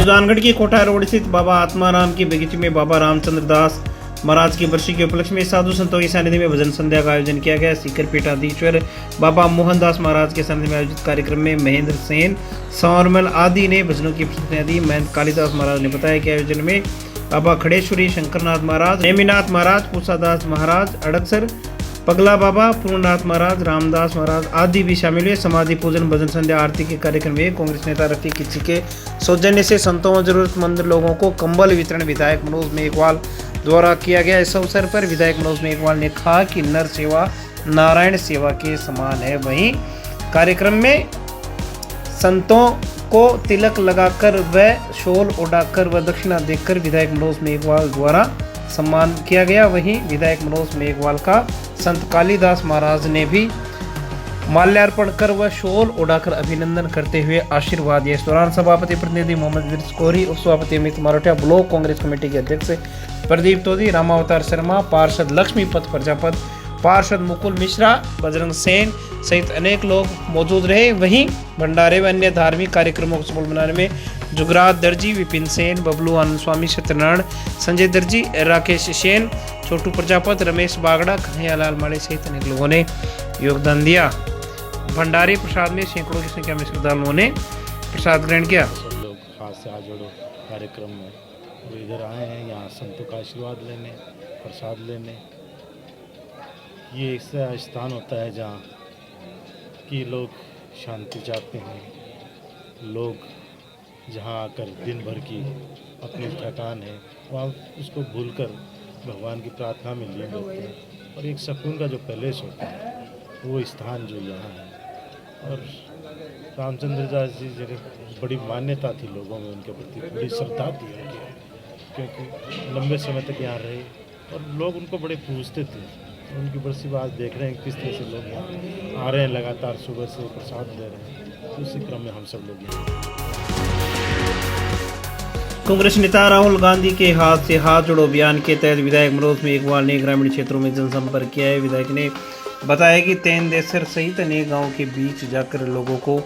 सुजानगढ़ की कोठा रोड स्थित बाबा आत्माराम की बगीचे में बाबा रामचंद्र दास महाराज की बरसी के उपलक्ष्य में साधु संतों की सानिध्य में भजन संध्या का आयोजन किया गया। सीकर पीठाधीश्वर बाबा मोहनदास महाराज के सानिध्य में आयोजित कार्यक्रम में महेंद्र सेन, सौरमल आदि ने भजनों की प्रस्तुतियां दी। महंत कालिदास महाराज ने बताया कि आयोजन में बाबा खड़ेश्वरी शंकरनाथ महाराज, नेमिनाथ महाराज, पूसादास महाराज, अड़कसर पगला बाबा, पूर्णनाथ महाराज, रामदास महाराज आदि भी शामिल हुए। समाधि पूजन, भजन संध्या, आरती के कार्यक्रम में कांग्रेस नेता रफीक किच्ची के सौजन्य से संतों और जरूरतमंद लोगों को कंबल वितरण विधायक मनोज मेघवाल द्वारा किया गया। इस अवसर पर विधायक मनोज मेघवाल ने कहा कि नर सेवा नारायण सेवा के समान है। वहीं कार्यक्रम में संतों को तिलक लगाकर व शॉल उड़ाकर व दक्षिणा देकर विधायक मनोज मेघवाल द्वारा सम्मान किया गया। वहीं विधायक मनोज मेघवाल का संत कालिदास महाराज ने भी माल्यार्पण कर व शॉल उड़ाकर अभिनंदन करते हुए आशीर्वाद दिया। इस दौरान सभापति प्रतिनिधि मोहम्मद इद्रिस कोहरी, उप सभापति अमित मारोटिया, ब्लॉक कांग्रेस कमेटी के अध्यक्ष प्रदीप तोदी, रामावतार शर्मा, पार्षद लक्ष्मीपत प्रजापत, पार्षद मुकुल मिश्रा, बजरंग सेन सहित अनेक लोग मौजूद रहे। वहीं भंडारे व अन्य धार्मिक कार्यक्रमों को सफल बनाने में जुगराज दर्जी, विपिन सेन, बबलू आनंद स्वामी, सत्यनारायण, संजय दर्जी, राकेश सेन, छोटू प्रजापत, रमेश बागड़ा, कन्हैयालाल माड़े सहित अनेक लोगों ने योगदान दिया। भंडारे प्रसाद में सैकड़ों की संख्या में श्रद्धालुओं ने प्रसाद ग्रहण किया। सब लोग हाथ से हाथ जोड़ो कार्यक्रम में जो इधर आए हैं, यहाँ संतों का आशीर्वाद लेने, प्रसाद लेने। ये ऐसा स्थान होता है जहाँ कि लोग शांति चाहते हैं, लोग जहाँ आकर दिन भर की अपनी थकान है वहाँ उसको भूलकर भगवान की प्रार्थना में लीन होते हैं। और एक सुकून का जो पैलेस होता है वो स्थान जो यहाँ है। और रामचंद्र दास जी जगह बड़ी मान्यता थी लोगों में, उनके प्रति बड़ी श्रद्धा थी उनकी, क्योंकि लंबे समय तक यहाँ रहे और लोग उनको बड़े पूजते थे। उनकी बरसी बात देख रहे हैं किस तरह से लोग यहाँ आ रहे हैं, लगातार सुबह से प्रसाद ले रहे हैं। तो उसी क्रम में हम सब लोग यहाँ। कांग्रेस नेता राहुल गांधी के हाथ से हाथ जोड़ो अभियान के तहत विधायक मनोज मेघवाल ने ग्रामीण क्षेत्रों में जनसंपर्क किया है। विधायक ने बताया कि तेंदेसर सहित अनेक गांवों के बीच जाकर लोगों को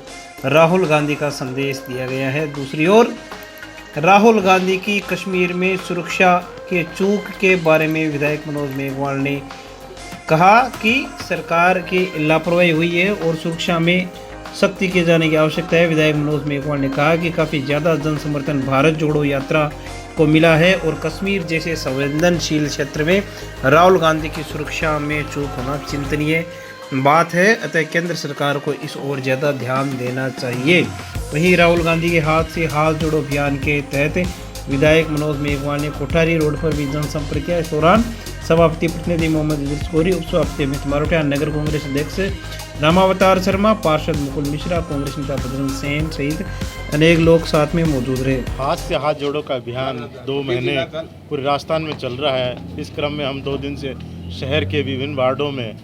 राहुल गांधी का संदेश दिया गया है। दूसरी ओर राहुल गांधी की कश्मीर में सुरक्षा के चूक के बारे में विधायक मनोज मेघवाल ने कहा कि सरकार की लापरवाही हुई है और सुरक्षा में सख्ती किए जाने की आवश्यकता है। विधायक मनोज मेघवाल ने कहा कि काफ़ी ज़्यादा जन समर्थन भारत जोड़ो यात्रा को मिला है और कश्मीर जैसे संवेदनशील क्षेत्र में राहुल गांधी की सुरक्षा में चूक होना चिंतनीय बात है। अतः केंद्र सरकार को इस ओर ज़्यादा ध्यान देना चाहिए। वहीं राहुल गांधी के हाथ से हाथ जोड़ो अभियान के तहत विधायक मनोज मेघवाल ने कोठारी रोड पर भी जनसंपर्क किया। इस दौरान सभापति प्रतिनिधि मोहम्मद इद्रिस कोहरी, उप सभापति अमित मारोटिया, नगर कांग्रेस अध्यक्ष रामावतार शर्मा, पार्षद मुकुल मिश्रा, कांग्रेस नेता बजरंग सेन सहित अनेक लोग साथ में मौजूद रहे। हाथ से हाथ जोड़ो का अभियान 2 महीने पूरे राजस्थान में चल रहा है। इस क्रम में हम 2 दिन से शहर के विभिन्न वार्डों में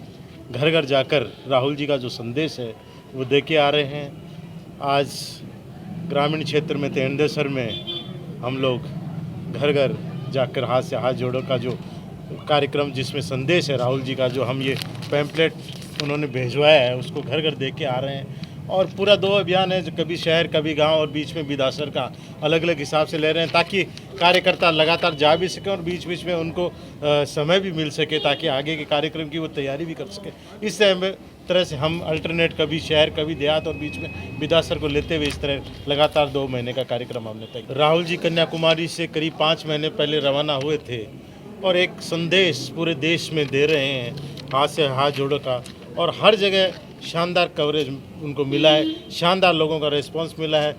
घर घर जाकर राहुल जी का जो संदेश है वो दे के आ रहे हैं। आज ग्रामीण क्षेत्र में तेंदेसर में हम लोग घर घर जाकर हाथ से हाथ जोड़ो का जो कार्यक्रम, जिसमें संदेश है राहुल जी का, जो हम ये पैम्पलेट उन्होंने भेजवाया है उसको घर घर दे के आ रहे हैं। और पूरा 2 अभियान है जो कभी शहर कभी गांव और बीच में विधासर का अलग अलग हिसाब से ले रहे हैं, ताकि कार्यकर्ता लगातार जा भी सकें और बीच बीच में उनको समय भी मिल सके, ताकि आगे के कार्यक्रम की वो तैयारी भी कर सके। इस तरह से हम अल्टरनेट कभी शहर कभी देहात और बीच में विधासर को लेते हुए इस तरह लगातार 2 महीने का कार्यक्रम हमने तय किया। राहुल जी कन्याकुमारी से करीब 5 महीने पहले रवाना हुए थे और एक संदेश पूरे देश में दे रहे हैं हाथ से हाथ जोड़ो का। और हर जगह शानदार कवरेज उनको मिला है, शानदार लोगों का रिस्पांस मिला है।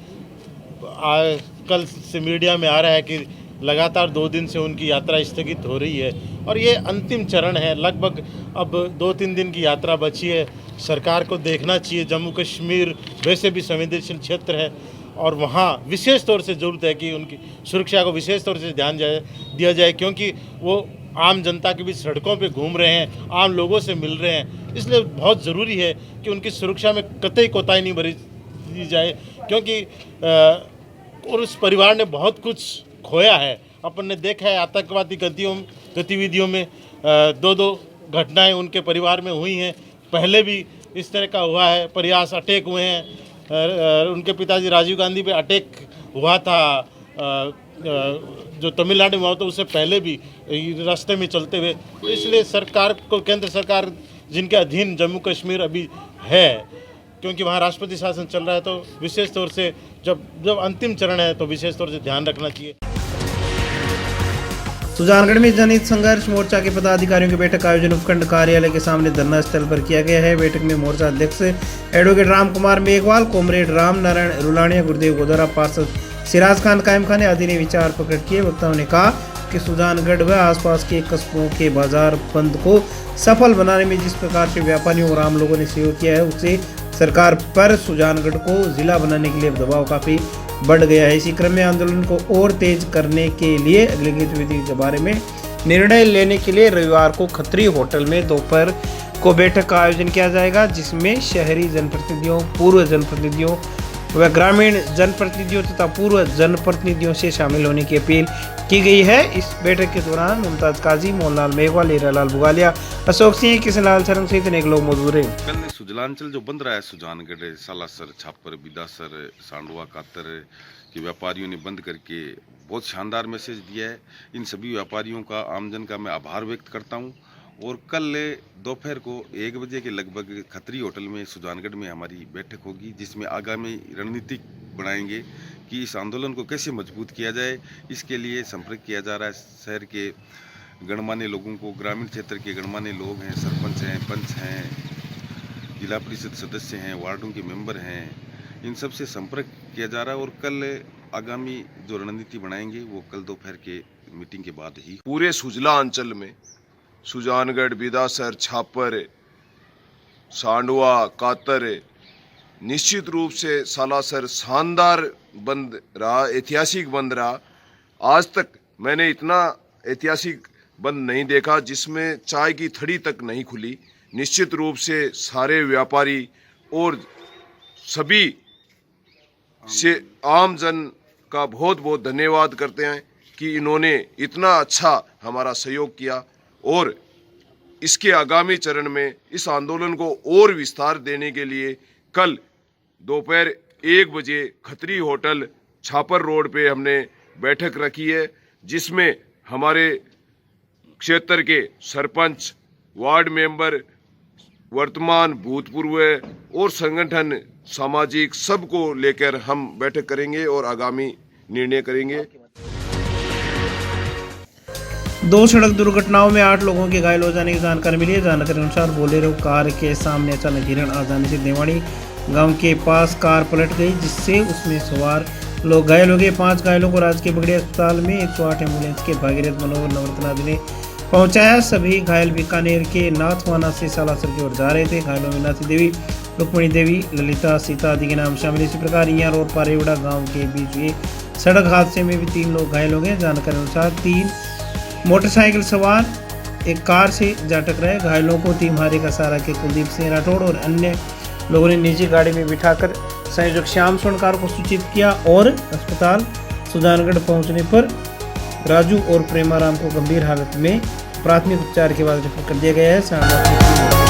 कल से मीडिया में आ रहा है कि लगातार 2 दिन से उनकी यात्रा स्थगित हो रही है और ये अंतिम चरण है। लगभग अब 2-3 दिन की यात्रा बची है। सरकार को देखना चाहिए, जम्मू कश्मीर वैसे भी संवेदनशील क्षेत्र है और वहाँ विशेष तौर से ज़रूरत है कि उनकी सुरक्षा को विशेष तौर से ध्यान दिया जाए, क्योंकि वो आम जनता के बीच सड़कों पे घूम रहे हैं, आम लोगों से मिल रहे हैं। इसलिए बहुत ज़रूरी है कि उनकी सुरक्षा में कतई कोताही नहीं बरती जाए, क्योंकि और उस परिवार ने बहुत कुछ खोया है। अपन ने देखा है आतंकवादी गतिविधियों में 2 घटनाएं उनके परिवार में हुई हैं। पहले भी इस तरह का हुआ है, प्रयास अटैक हुए हैं। उनके पिताजी राजीव गांधी पे अटैक हुआ था जो तमिलनाडु में हुआ था उससे पहले भी रास्ते में चलते हुए, तो इसलिए सरकार को, केंद्र सरकार जिनके अधीन जम्मू कश्मीर अभी है, क्योंकि वहाँ राष्ट्रपति शासन चल रहा है, तो विशेष तौर से जब अंतिम चरण है तो विशेष तौर से ध्यान रखना चाहिए। सुजानगढ़ में जनहित संघर्ष मोर्चा के पदाधिकारियों की बैठक का आयोजन उपखंड कार्यालय के सामने धरना स्थल पर किया गया है। बैठक में मोर्चा अध्यक्ष एडवोकेट राम कुमार मेघवाल, कॉमरेड राम नारायण रुलानिया, गुरुदेव गोदरा, पार्षद सिराज खान कायम खान आदि ने विचार प्रकट किए। वक्ताओं ने कहा कि सुजानगढ़ व आसपास के कस्बों के बाजार बंद को सफल बनाने में जिस प्रकार से व्यापारियों और आम लोगों ने सहयोग किया है, उससे सरकार पर सुजानगढ़ को जिला बनाने के लिए दबाव काफी बढ़ गया है। इसी क्रम में आंदोलन को और तेज करने के लिए अगली गतिविधि के बारे में निर्णय लेने के लिए रविवार को खत्री होटल में दोपहर को बैठक का आयोजन किया जाएगा, जिसमें शहरी जनप्रतिनिधियों, पूर्व जनप्रतिनिधियों व ग्रामीण जनप्रतिनिधियों तथा पूर्व जनप्रतिनिधियों से शामिल होने की अपील की गई है। इस बैठक के दौरान मुमताज काजी, मोहनलाल मेघवाल, हीरालाल बुगालिया, अशोक सिंह, किशनलाल सरंग सहित अनेक लोग मौजूद रहे। कल सुजलांचल जो बंद रहा है, सुजानगढ़, सालासर, छापर, बिदासर, सांडवा, कातर के व्यापारियों ने बंद करके बहुत शानदार मैसेज दिया है। इन सभी व्यापारियों का, आमजन का मैं आभार व्यक्त करता हूँ। और कल दोपहर को 1 बजे के लगभग खत्री होटल में सुजानगढ़ में हमारी बैठक होगी, जिसमें आगामी रणनीति बनाएंगे कि इस आंदोलन को कैसे मजबूत किया जाए। इसके लिए संपर्क किया जा रहा है शहर के गणमान्य लोगों को, ग्रामीण क्षेत्र के गणमान्य लोग हैं, सरपंच हैं, पंच हैं, जिला परिषद सदस्य हैं, वार्डों के मेंबर हैं, इन सब से संपर्क किया जा रहा है। और कल आगामी जो रणनीति बनाएंगे वो कल दोपहर के मीटिंग के बाद ही। पूरे सुजला अंचल में सुजानगढ़, बिदासर, छापर, सांडवा, कातर, निश्चित रूप से सालासर शानदार बंद रहा, ऐतिहासिक बंद रहा। आज तक मैंने इतना ऐतिहासिक बंद नहीं देखा जिसमें चाय की थड़ी तक नहीं खुली। निश्चित रूप से सारे व्यापारी और सभी से आम जन का बहुत बहुत धन्यवाद करते हैं कि इन्होंने इतना अच्छा हमारा सहयोग किया। और इसके आगामी चरण में इस आंदोलन को और विस्तार देने के लिए कल दोपहर 1 बजे खत्री होटल छापर रोड पे हमने बैठक रखी है, जिसमें हमारे क्षेत्र के सरपंच, वार्ड मेंबर, वर्तमान, भूतपूर्व और संगठन, सामाजिक सबको लेकर हम बैठक करेंगे और आगामी निर्णय करेंगे। 2 सड़क दुर्घटनाओं में 8 लोगों के घायल हो जाने की जानकारी मिली है। जानकारी अनुसार बोलेरो कार के सामने अचानक हिरण आ जाने से देवाड़ी गांव के पास कार पलट गई, जिससे उसमें सवार लोग घायल हो गए। 5 घायलों को राजकीय बगड़ी अस्पताल में 108 एम्बुलेंस के भागीरथ मनोहर नवरत्न आदि ने पहुंचाया। सभी घायल बीकानेर के नाथवाना से सालासर की ओर जा रहे थे। घायलों में नाथी देवी, रुक्मणी देवी, ललिता, सीता आदि के नाम शामिल। इसी प्रकार इयार और पारेवड़ा गाँव के बीच हुए सड़क हादसे में भी 3 लोग घायल हो गए। जानकारी अनुसार 3 मोटरसाइकिल सवार एक कार से जा टकराए। घायलों को तिम्हारे का सारा के कुलदीप सिंह राठौड़ और अन्य लोगों ने निजी गाड़ी में बिठाकर संयोजक श्याम स्वर्णकार को सूचित किया और अस्पताल सुजानगढ़ पहुंचने पर राजू और प्रेमाराम को गंभीर हालत में प्राथमिक उपचार के बाद रेफर कर दिया गया है।